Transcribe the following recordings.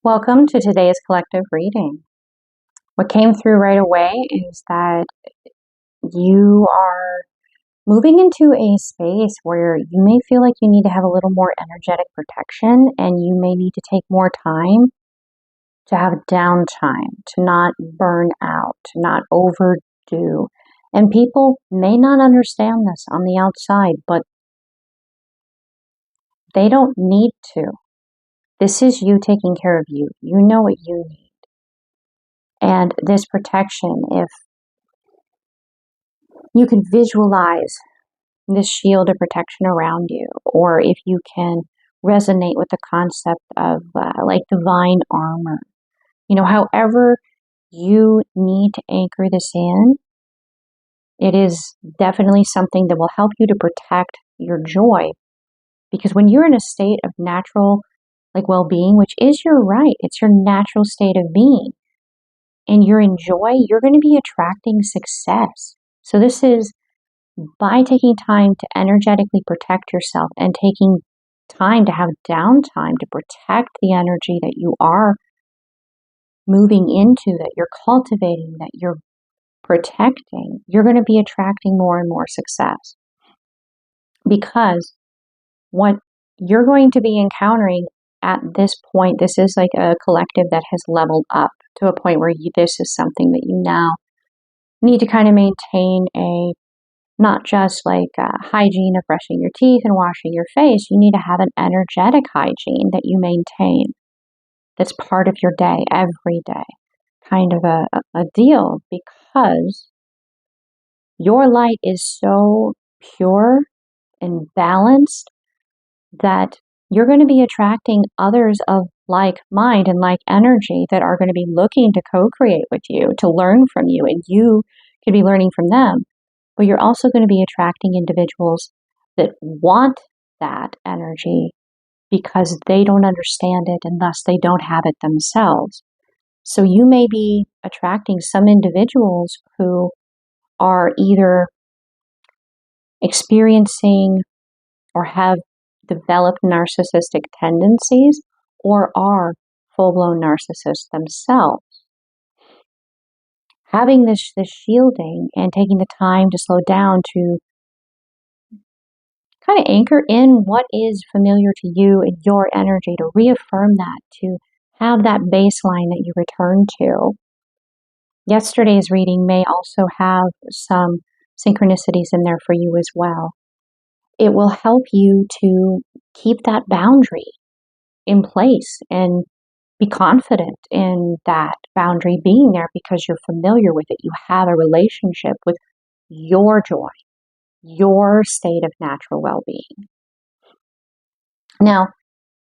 Welcome to today's collective reading. What came through right away is that you are moving into a space where you may feel like you need to have a little more energetic protection, and you may need to take more time to have downtime, to not burn out, to not overdo. And people may not understand this on the outside, but they don't need to. This is you taking care of you. You know what you need. And this protection, if you can visualize this shield of protection around you, or if you can resonate with the concept of like divine armor, however you need to anchor this in, it is definitely something that will help you to protect your joy. Because when you're in a state of natural well-being, which is your right, it's your natural state of being, and you're in joy, you're going to be attracting success. So this is by taking time to energetically protect yourself and taking time to have downtime to protect the energy that you are moving into, that you're cultivating, that you're protecting, you're going to be attracting more and more success. Because what you're going to be encountering at this point, this is like a collective that has leveled up to a point where this is something that you now need to kind of maintain not just like hygiene of brushing your teeth and washing your face. You need to have an energetic hygiene that you maintain. That's part of your day, every day, kind of a deal, because your light is so pure and balanced that you're going to be attracting others of like mind and like energy that are going to be looking to co-create with you, to learn from you, and you could be learning from them. But you're also going to be attracting individuals that want that energy because they don't understand it and thus they don't have it themselves. So you may be attracting some individuals who are either experiencing or have developed narcissistic tendencies or are full-blown narcissists themselves. Having this shielding and taking the time to slow down to kind of anchor in what is familiar to you and your energy, to reaffirm that, to have that baseline that you return to. Yesterday's reading may also have some synchronicities in there for you as well. It will help you to keep that boundary in place and be confident in that boundary being there because you're familiar with it. You have a relationship with your joy, your state of natural well-being. Now,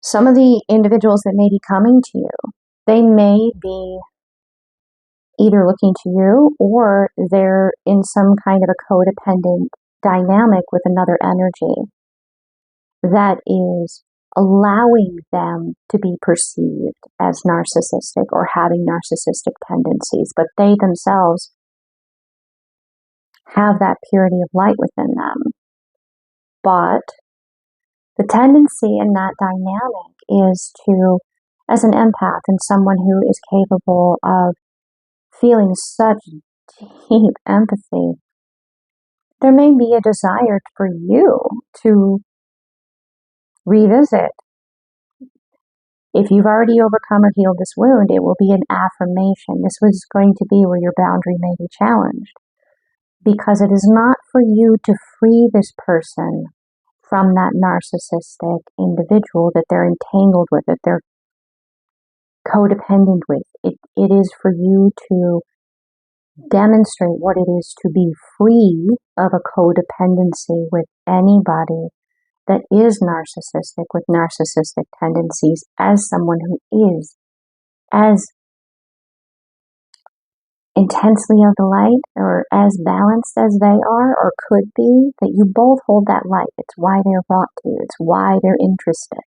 some of the individuals that may be coming to you, they may be either looking to you or they're in some kind of a codependent dynamic with another energy that is allowing them to be perceived as narcissistic or having narcissistic tendencies, but they themselves have that purity of light within them. But the tendency in that dynamic is to, as an empath and someone who is capable of feeling such deep empathy, there may be a desire for you to revisit. If you've already overcome or healed this wound, it will be an affirmation. This was going to be where your boundary may be challenged, because it is not for you to free this person from that narcissistic individual that they're entangled with, that they're codependent with. It is for you to demonstrate what it is to be free of a codependency with anybody that is narcissistic, with narcissistic tendencies, as someone who is as intensely of the light or as balanced as they are or could be, that you both hold that light. It's why they're brought to you. It's why they're interested.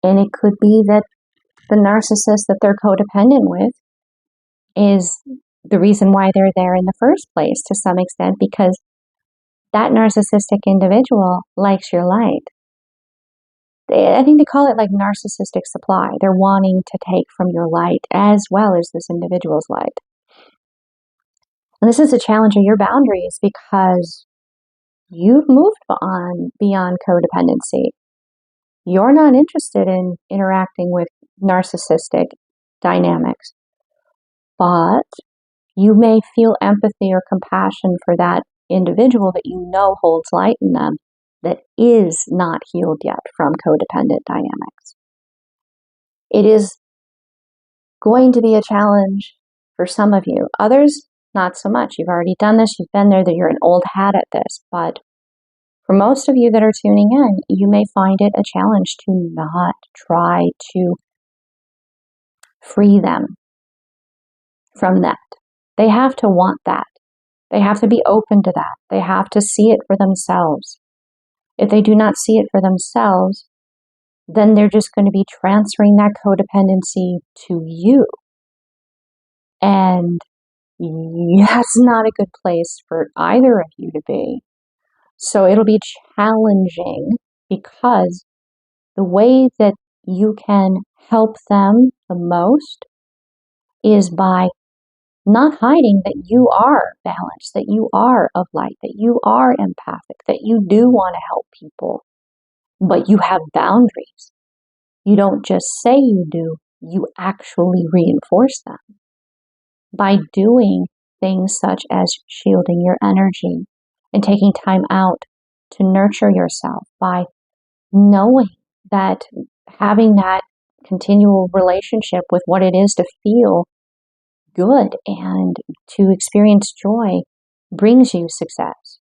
And it could be that the narcissist that they're codependent with is the reason why they're there in the first place, to some extent, because that narcissistic individual likes your light. I think they call it like narcissistic supply. They're wanting to take from your light as well as this individual's light. And this is a challenge of your boundaries because you've moved on beyond codependency. You're not interested in interacting with narcissistic dynamics, but you may feel empathy or compassion for that individual that you know holds light in them that is not healed yet from codependent dynamics. It is going to be a challenge for some of you. Others, not so much. You've already done this. You've been there. That you're an old hat at this. But for most of you that are tuning in, you may find it a challenge to not try to free them from that. They have to want that. They have to be open to that. They have to see it for themselves. If they do not see it for themselves, then they're just going to be transferring that codependency to you. And that's not a good place for either of you to be. So it'll be challenging because the way that you can help them the most is by not hiding that you are balanced, that you are of light, that you are empathic, that you do want to help people, but you have boundaries. You don't just say you do, you actually reinforce them by doing things such as shielding your energy and taking time out to nurture yourself, by knowing that having that continual relationship with what it is to feel good and to experience joy brings you success,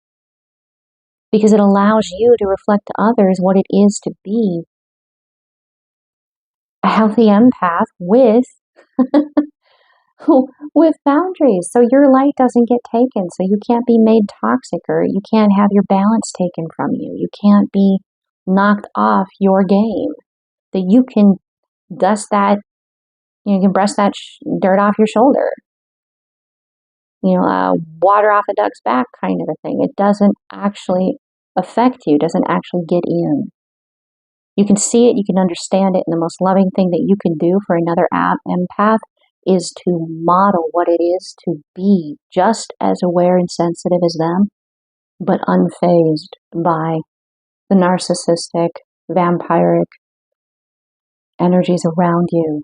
because it allows you to reflect to others what it is to be a healthy empath with with boundaries, so your light doesn't get taken, so you can't be made toxic, or you can't have your balance taken from you. You can't be knocked off your game. That you can dust that, you can brush that dirt off your shoulder. Water off a duck's back kind of a thing. It doesn't actually affect you, doesn't actually get in. You can see it, you can understand it, and the most loving thing that you can do for another empath is to model what it is to be just as aware and sensitive as them, but unfazed by the narcissistic, vampiric energies around you.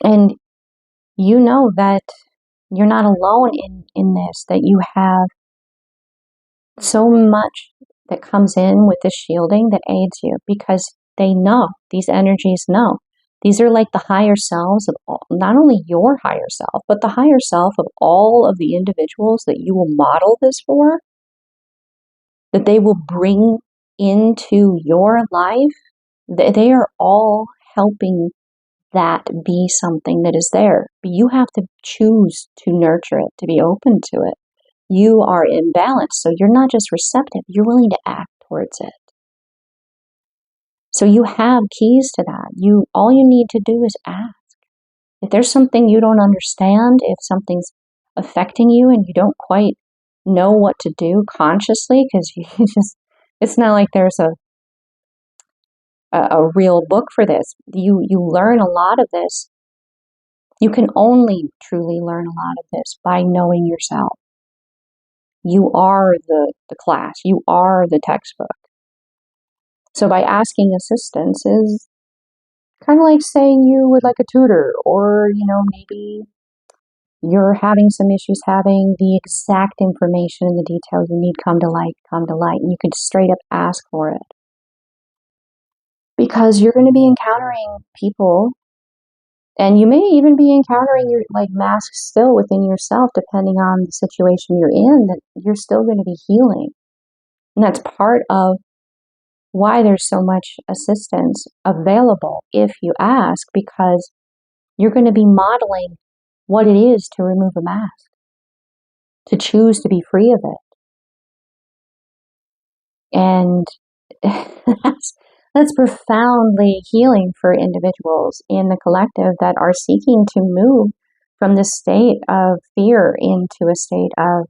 And you know that you're not alone in this, that you have so much that comes in with the shielding that aids you, because they know, these energies know. These are like the higher selves of all, not only your higher self, but the higher self of all of the individuals that you will model this for, that they will bring into your life. They are all helping that be something that is there. But you have to choose to nurture it, to be open to it. You are in balance, so you're not just receptive, you're willing to act towards it. So you have keys to that. All you need to do is ask. If there's something you don't understand, if something's affecting you and you don't quite know what to do consciously, because it's not like there's a real book for this. You learn a lot of this. You can only truly learn a lot of this by knowing yourself. You are the class. You are the textbook. So by asking assistance is kind of like saying you would like a tutor, or, maybe you're having some issues having the exact information and the details you need come to light, and you can straight up ask for it. Because you're going to be encountering people, and you may even be encountering your masks still within yourself, depending on the situation you're in, that you're still going to be healing. And that's part of why there's so much assistance available if you ask, because you're going to be modeling what it is to remove a mask, to choose to be free of it. And that's profoundly healing for individuals in the collective that are seeking to move from this state of fear into a state of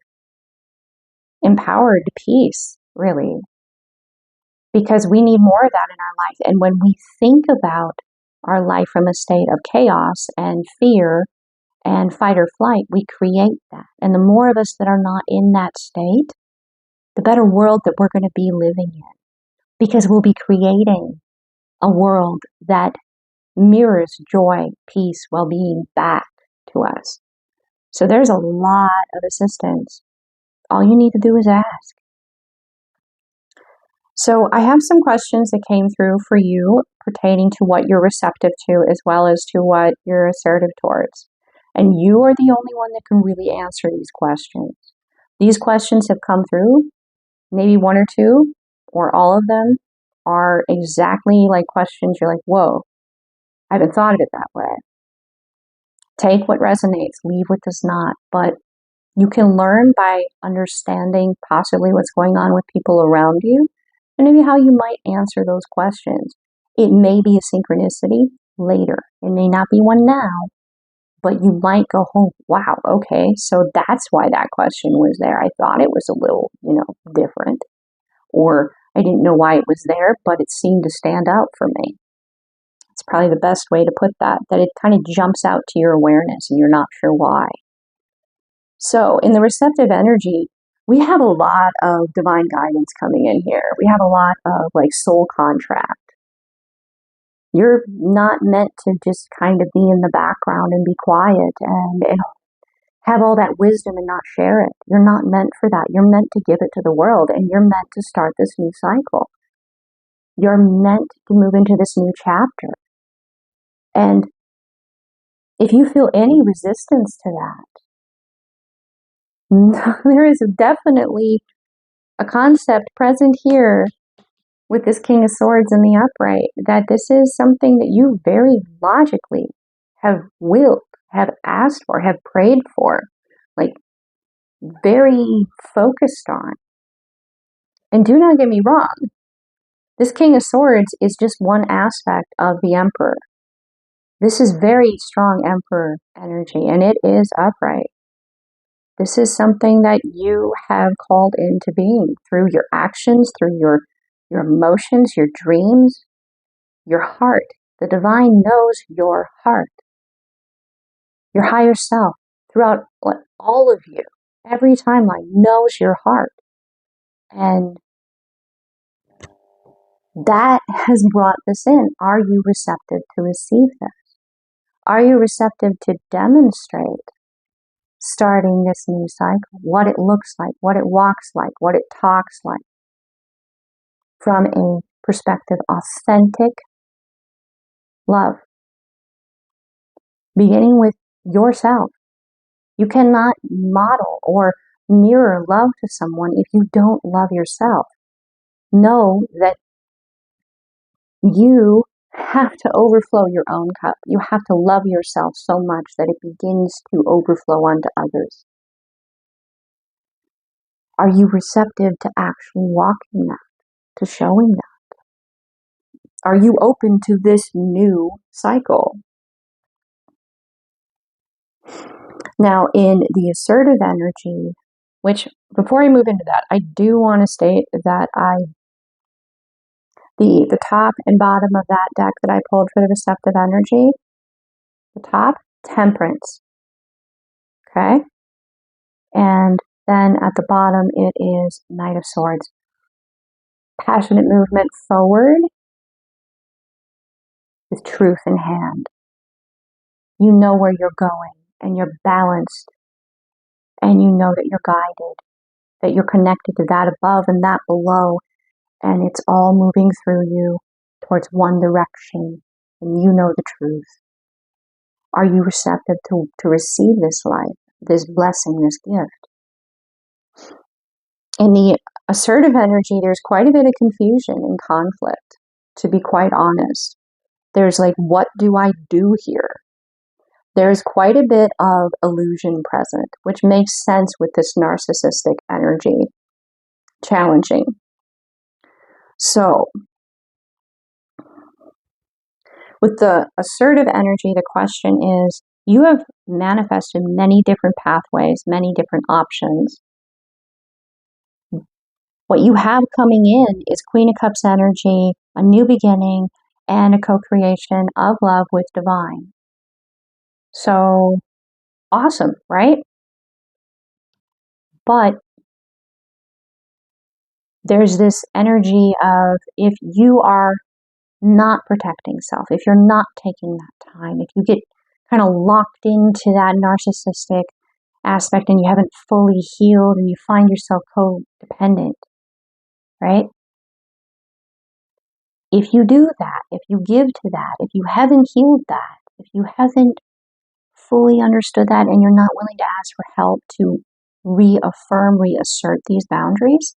empowered peace, really. because we need more of that in our life. And when we think about our life from a state of chaos and fear and fight or flight, we create that. And the more of us that are not in that state, the better world that we're going to be living in. Because we'll be creating a world that mirrors joy, peace, well-being back to us. So there's a lot of assistance. All you need to do is ask. So I have some questions that came through for you pertaining to what you're receptive to as well as to what you're assertive towards. And you are the only one that can really answer these questions. These questions have come through, maybe one or two, or all of them are exactly like questions you're like, whoa, I haven't thought of it that way. Take what resonates, leave what does not. But you can learn by understanding possibly what's going on with people around you and maybe how you might answer those questions. It may be a synchronicity later. It may not be one now, but you might go, oh, wow, okay, so that's why that question was there. I thought it was a little, different. Or I didn't know why it was there, but it seemed to stand out for me. It's probably the best way to put that it kind of jumps out to your awareness and you're not sure why. So in the receptive energy, we have a lot of divine guidance coming in here. We have a lot of soul contract. You're not meant to just kind of be in the background and be quiet and have all that wisdom and not share it. You're not meant for that. You're meant to give it to the world, and you're meant to start this new cycle. You're meant to move into this new chapter. And if you feel any resistance to that, there is definitely a concept present here with this King of Swords in the upright, that this is something that you very logically have willed, have asked for, have prayed for, very focused on. And do not get me wrong, this King of Swords is just one aspect of the Emperor. This is very strong Emperor energy, and it is upright. This is something that you have called into being through your actions, through your emotions, your dreams, your heart. The divine knows your heart, your higher self, throughout all of you. Every timeline knows your heart. And that has brought this in. Are you receptive to receive this? Are you receptive to demonstrate starting this new cycle, what it looks like, what it walks like, what it talks like, from a perspective of authentic love, beginning with yourself? You cannot model or mirror love to someone if you don't love yourself. Know that you have to overflow your own cup. You have to love yourself so much that it begins to overflow onto others. Are you receptive to actually walking that, to showing that? Are you open to this new cycle? Now, in the assertive energy, which before I move into that, I do want to state that the top and bottom of that deck that I pulled for the receptive energy, the top, Temperance. Okay? And then at the bottom, it is Knight of Swords. Passionate movement forward with truth in hand. You know where you're going, and you're balanced, and you know that you're guided, that you're connected to that above and that below, and it's all moving through you towards one direction, and you know the truth. Are you receptive to receive this life, this blessing, this gift? In the assertive energy, there's quite a bit of confusion and conflict, to be quite honest. There's what do I do here? There's quite a bit of illusion present, which makes sense with this narcissistic energy. Challenging. So, with the assertive energy, the question is, you have manifested many different pathways, many different options. What you have coming in is Queen of Cups energy, a new beginning, and a co-creation of love with divine. So awesome, right? But there's this energy of, if you are not protecting self, if you're not taking that time, if you get kind of locked into that narcissistic aspect and you haven't fully healed and you find yourself codependent, right? If you do that, if you give to that, if you haven't healed that, if you haven't fully understood that and you're not willing to ask for help to reaffirm, reassert these boundaries,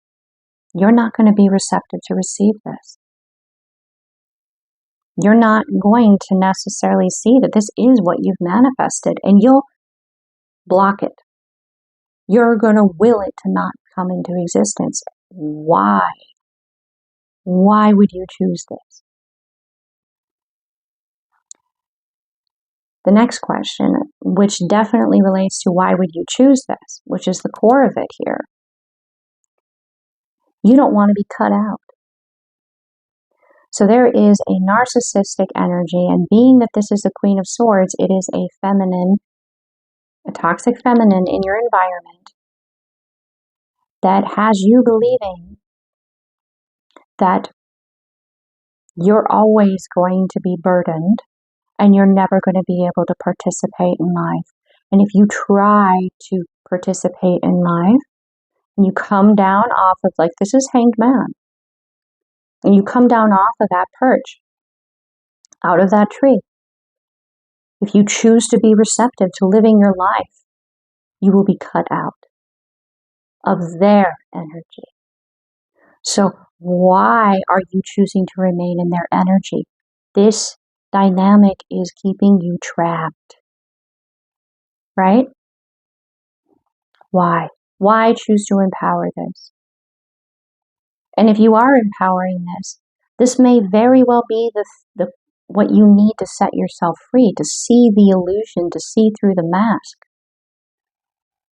you're not going to be receptive to receive this. You're not going to necessarily see that this is what you've manifested, and you'll block it. You're going to will it to not come into existence. Why? Why would you choose this? The next question, which definitely relates to why would you choose this, which is the core of it here. You don't want to be cut out. So there is a narcissistic energy, and being that this is the Queen of Swords, it is a feminine, a toxic feminine in your environment that has you believing that you're always going to be burdened and you're never going to be able to participate in life. And if you try to participate in life and you come down off of, like, this is Hanged Man, and you come down off of that perch, out of that tree, if you choose to be receptive to living your life, you will be cut out of their energy. So why are you choosing to remain in their energy? This dynamic is keeping you trapped, right? Why? Why choose to empower this? And if you are empowering this may very well be the what you need to set yourself free, to see the illusion, to see through the mask.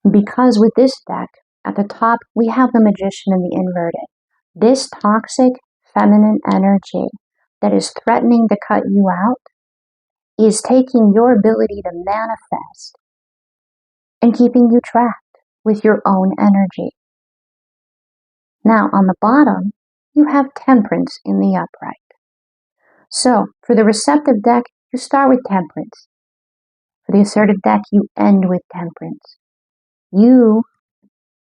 Because with this deck, at the top, we have the Magician and the Inverted. This toxic feminine energy that is threatening to cut you out is taking your ability to manifest and keeping you trapped with your own energy. Now, on the bottom, you have Temperance in the upright. So, for the receptive deck, you start with Temperance. For the assertive deck, you end with Temperance. You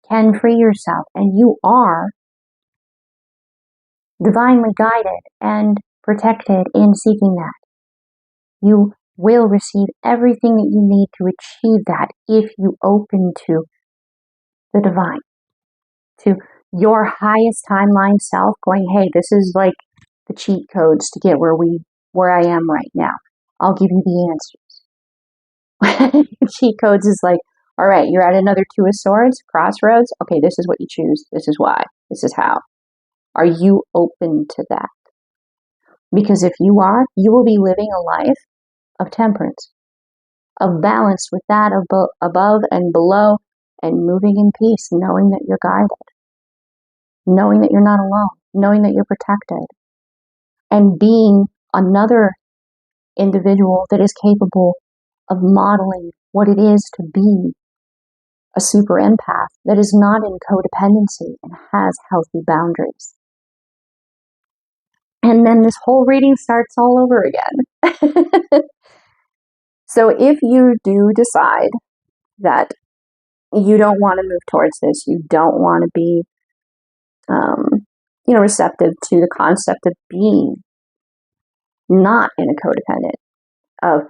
can free yourself, and you are divinely guided and protected in seeking that. You will receive everything that you need to achieve that if you open to the divine, to your highest timeline self going, hey, this is like the cheat codes to get where I am right now. I'll give you the answers. Cheat codes is like, all right, you're at another Two of Swords, crossroads. Okay, this is what you choose. This is why. This is how. Are you open to that? Because if you are, you will be living a life of temperance, of balance with that above and below, and moving in peace, knowing that you're guided, knowing that you're not alone, knowing that you're protected, and being another individual that is capable of modeling what it is to be a super empath that is not in codependency and has healthy boundaries. And then this whole reading starts all over again. So if you do decide that you don't want to move towards this, you don't want to be, receptive to the concept of being not in a codependent, of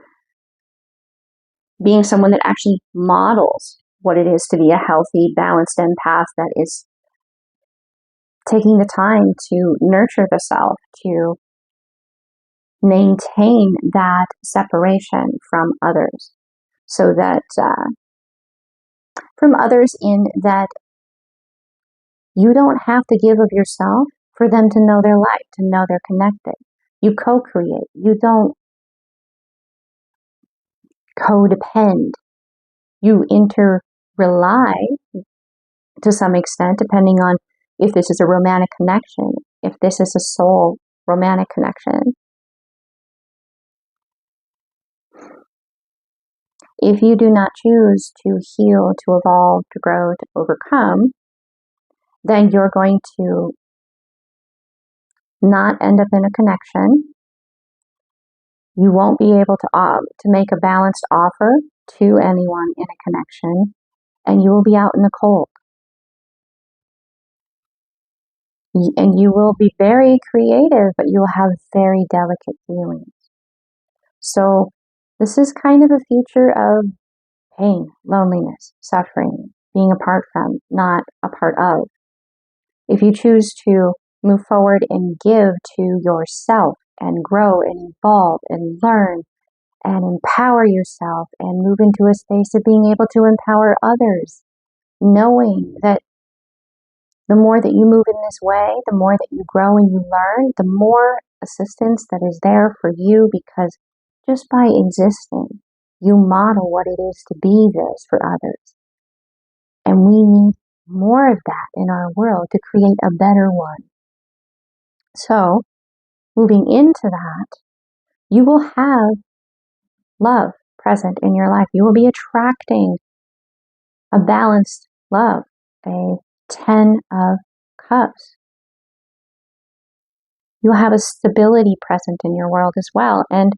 being someone that actually models what it is to be a healthy, balanced empath that is taking the time to nurture the self, to maintain that separation from others, so that from others in that you don't have to give of yourself for them to know their light, to know they're connected. You co-create. You don't codepend. You inter-rely to some extent, depending on if this is a romantic connection, if this is a soul romantic connection, if you do not choose to heal, to evolve, to grow, to overcome, then you're going to not end up in a connection. You won't be able to make a balanced offer to anyone in a connection, and you will be out in the cold. And you will be very creative, but you will have very delicate feelings. So this is kind of a future of pain, loneliness, suffering, being apart from, not a part of. If you choose to move forward and give to yourself and grow and evolve and learn and empower yourself and move into a space of being able to empower others, knowing that the more that you move in this way, the more that you grow and you learn, the more assistance that is there for you, because just by existing, you model what it is to be this for others. And we need more of that in our world to create a better one. So, moving into that, you will have love present in your life. You will be attracting a balanced love, a 10 of Cups. You'll have a stability present in your world as well, and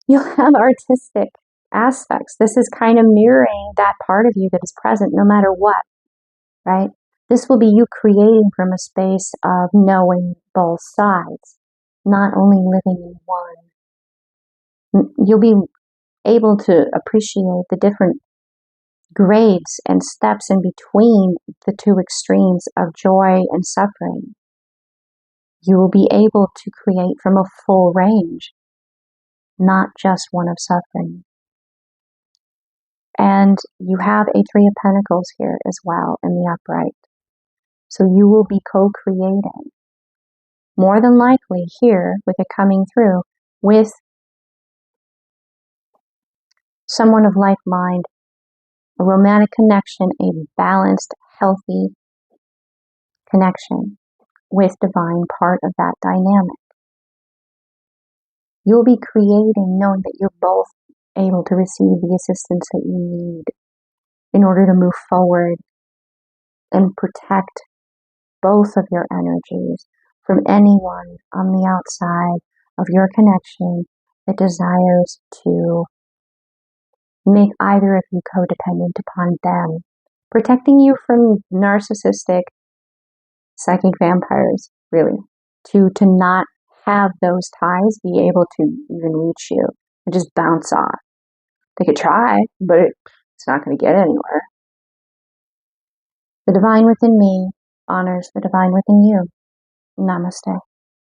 you'll have artistic aspects. This is kind of mirroring that part of you that is present no matter what, right? This will be you creating from a space of knowing both sides, not only living in one. You'll be able to appreciate the different grades and steps in between the two extremes of joy and suffering. You will be able to create from a full range, not just one of suffering. And you have a 3 of Pentacles here as well in the upright. So you will be co-creating, more than likely here with it coming through, with someone of like mind, a romantic connection, a balanced, healthy connection with divine part of that dynamic. You'll be creating knowing that you're both able to receive the assistance that you need in order to move forward and protect both of your energies from anyone on the outside of your connection that desires to make either of you codependent upon them, protecting you from narcissistic psychic vampires, really, to not have those ties be able to even reach you and just bounce off. They could try, but it's not going to get anywhere. The divine within me honors the divine within you. Namaste.